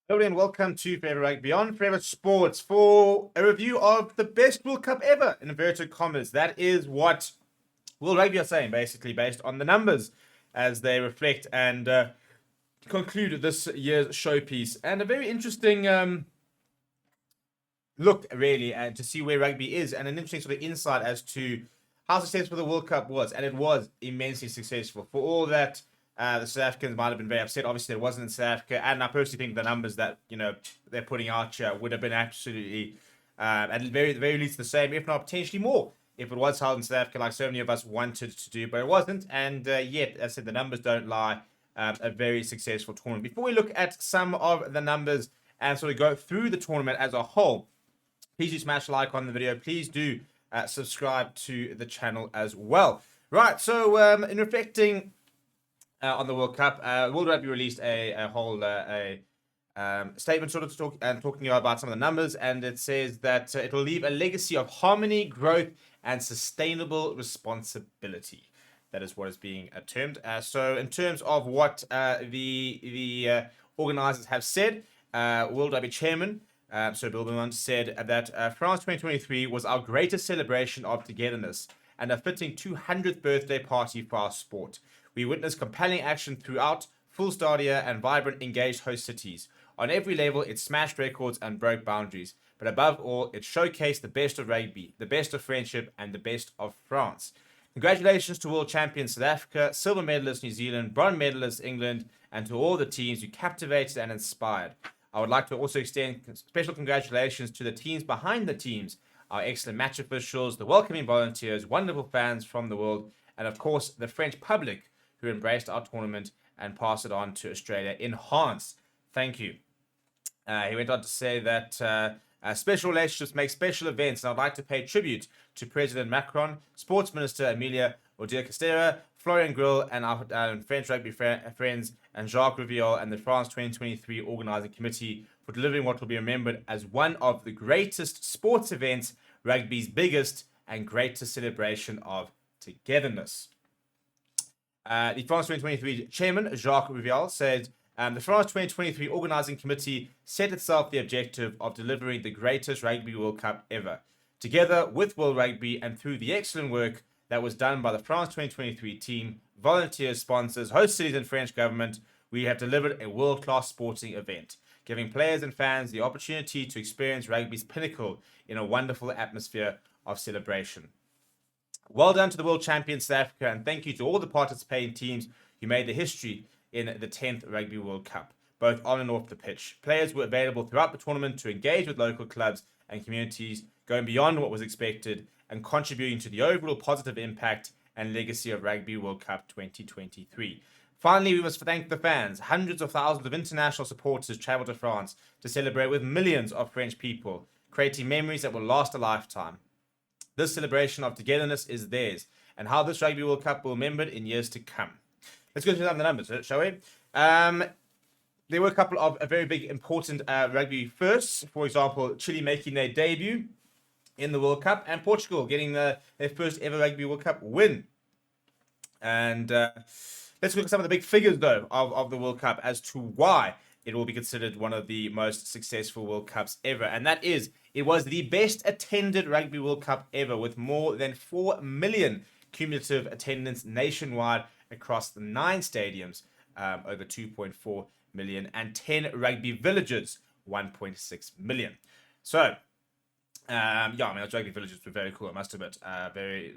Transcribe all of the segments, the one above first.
Hello and welcome to Forever Rugby on Forever Sports for a review of the best World Cup ever, in inverted commas. That is what World Rugby are saying, basically, based on the numbers as they reflect and conclude this year's showpiece. And a very interesting look, really, and to see where rugby is, and an interesting sort of insight as to how successful the World Cup was. And it was immensely successful. For all that the South Africans might have been very upset. Obviously, it wasn't in South Africa, and I personally think the numbers that they're putting out here would have been absolutely, at the very least, the same, if not potentially more, if it was held in South Africa, like so many of us wanted to do, but it wasn't. And yet, as I said, the numbers don't lie. A very successful tournament. Before we look at some of the numbers and sort of go through the tournament as a whole, please do smash a like on the video. Please do subscribe to the channel as well. Right, so in reflecting on the World Cup, World Rugby released a whole statement sort of talking about some of the numbers, and it says that it will leave a legacy of harmony, growth, and sustainable responsibility. That is what is being termed. So in terms of what the organizers have said, World Rugby Chairman Sir Bill Beaumont said that France 2023 was our greatest celebration of togetherness and a fitting 200th birthday party for our sport. We witnessed compelling action throughout, full stadia and vibrant, engaged host cities. On every level, it smashed records and broke boundaries. But above all, it showcased the best of rugby, the best of friendship, and the best of France. Congratulations to world champion South Africa, silver medalist New Zealand, bronze medalist England, and to all the teams who captivated and inspired. I would like to also extend special congratulations to the teams behind the teams, our excellent match officials, the welcoming volunteers, wonderful fans from the world, and of course, the French public who embraced our tournament and passed it on to Australia enhanced. Thank you. He went on to say that special relationships make special events, and I'd like to pay tribute to President Macron, Sports Minister Amelia Oudéa-Castéra, Florian Grill, and our French rugby friends, and Jacques Rivière and the France 2023 Organising Committee for delivering what will be remembered as one of the greatest sports events, rugby's biggest and greatest celebration of togetherness. The France 2023 chairman, Jacques Rivière, said, the France 2023 Organising Committee set itself the objective of delivering the greatest Rugby World Cup ever. Together with World Rugby and through the excellent work that was done by the France 2023 team, volunteers, sponsors, host cities and French government, we have delivered a world-class sporting event, giving players and fans the opportunity to experience rugby's pinnacle in a wonderful atmosphere of celebration. Well done to the world champion South Africa, and thank you to all the participating teams who made the history in the 10th Rugby World Cup, both on and off the pitch. Players were available throughout the tournament to engage with local clubs and communities, going beyond what was expected and contributing to the overall positive impact and legacy of Rugby World Cup 2023. Finally, we must thank the fans. Hundreds of thousands of international supporters traveled to France to celebrate with millions of French people, creating memories that will last a lifetime. This celebration of togetherness is theirs, and how this Rugby World Cup will be remembered in years to come. Let's go through some of the numbers, shall we? There were a couple of very big, important rugby firsts. For example, Chile making their debut in the World Cup, and Portugal getting their first ever Rugby World Cup win. And let's look at some of the big figures, though, of the World Cup as to why it will be considered one of the most successful World Cups ever. And that is, it was the best attended Rugby World Cup ever, with more than 4 million cumulative attendance nationwide across the 9 stadiums, over 2.4 million, and 10 rugby villages, 1.6 million. So, those rugby villages were very cool, I must admit.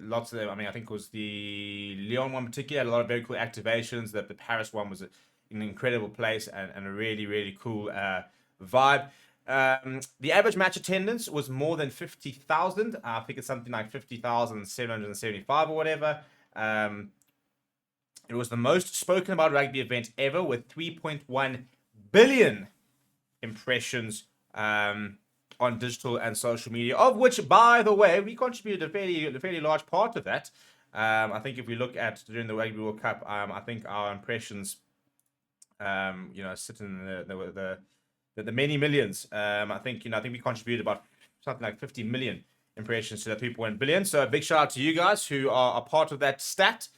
Lots of them. I think it was the Lyon one in particular, had a lot of very cool activations. The Paris one was an incredible place and a really, really cool vibe. The average match attendance was more than 50,000. I think it's something like 50,775 or whatever. It was the most spoken about rugby event ever, with 3.1 billion impressions on digital and social media, of which, by the way, we contributed a fairly large part of that. I think if we look at during the Rugby World Cup, I think our impressions, sit in the many millions. I think we contributed about something like 50 million impressions to that 3.1 billion. So a big shout out to you guys who are a part of that stat.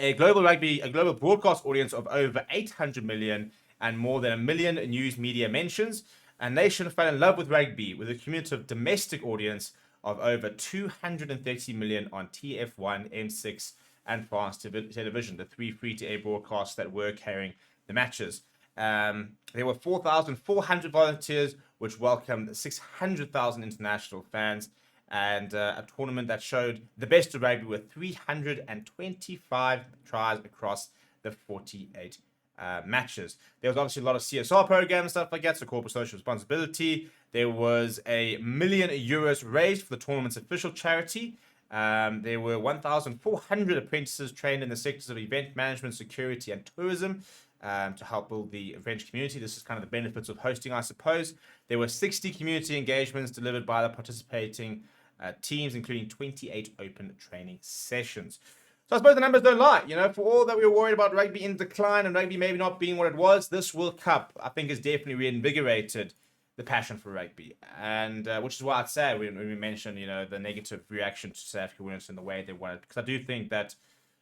A global broadcast audience of over 800 million, and more than 1 million news media mentions. A nation fell in love with rugby with a cumulative domestic audience of over 230 million on TF1, M6, and France Television, the 3 free-to-air broadcasts that were carrying the matches. There were 4,400 volunteers, which welcomed 600,000 international fans, and a tournament that showed the best of rugby with 325 tries across the 48 matches. There was obviously a lot of CSR programs and stuff like that, so corporate social responsibility. There was €1 million raised for the tournament's official charity. There were 1,400 apprentices trained in the sectors of event management, security, and tourism to help build the French community. This is kind of the benefits of hosting, I suppose. There were 60 community engagements delivered by the participating teams, including 28 open training sessions. So I suppose the numbers don't lie. You know, for all that we were worried about rugby in decline and rugby maybe not being what it was, this World Cup, I think, has definitely reinvigorated the passion for rugby. And which is why I'd say when we mentioned, you know, the negative reaction to South Africa winners in the way they wanted. Because I do think that,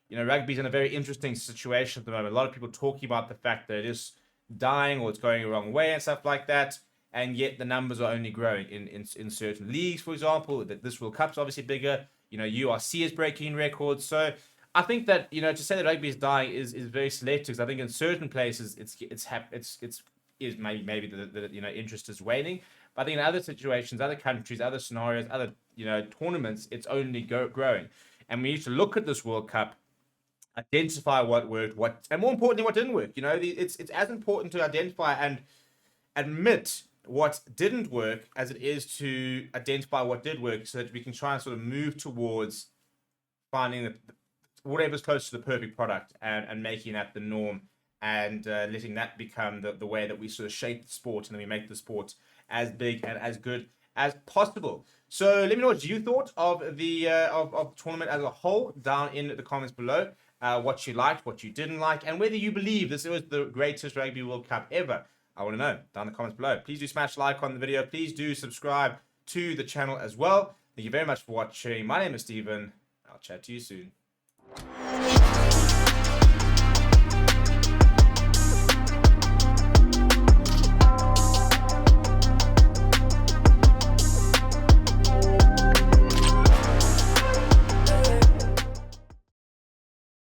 you know, rugby's in a very interesting situation at the moment. A lot of people talking about the fact that it is dying or it's going the wrong way and stuff like that. And yet the numbers are only growing in certain leagues, for example. That this World Cup's obviously bigger. You know, URC is breaking records. So I think that, you know, to say that rugby is dying is very selective. Because I think in certain places it's maybe the you know, interest is waning. But I think in other situations, other countries, other scenarios, other, you know, tournaments, it's only growing. And we need to look at this World Cup, identify what worked, and more importantly, what didn't work. You know, it's as important to identify and admit what didn't work as it is to identify what did work, so that we can try and sort of move towards finding whatever's close to the perfect product and making that the norm, and letting that become the way that we sort of shape the sport, and then we make the sport as big and as good as possible. So let me know what you thought of the of the tournament as a whole down in the comments below. What you liked, what you didn't like, and whether you believe this was the greatest Rugby World Cup ever. I want to know down in the comments below. Please do smash like on the video. Please do subscribe to the channel as well. Thank you very much for watching. My name is Steven. I'll chat to you soon.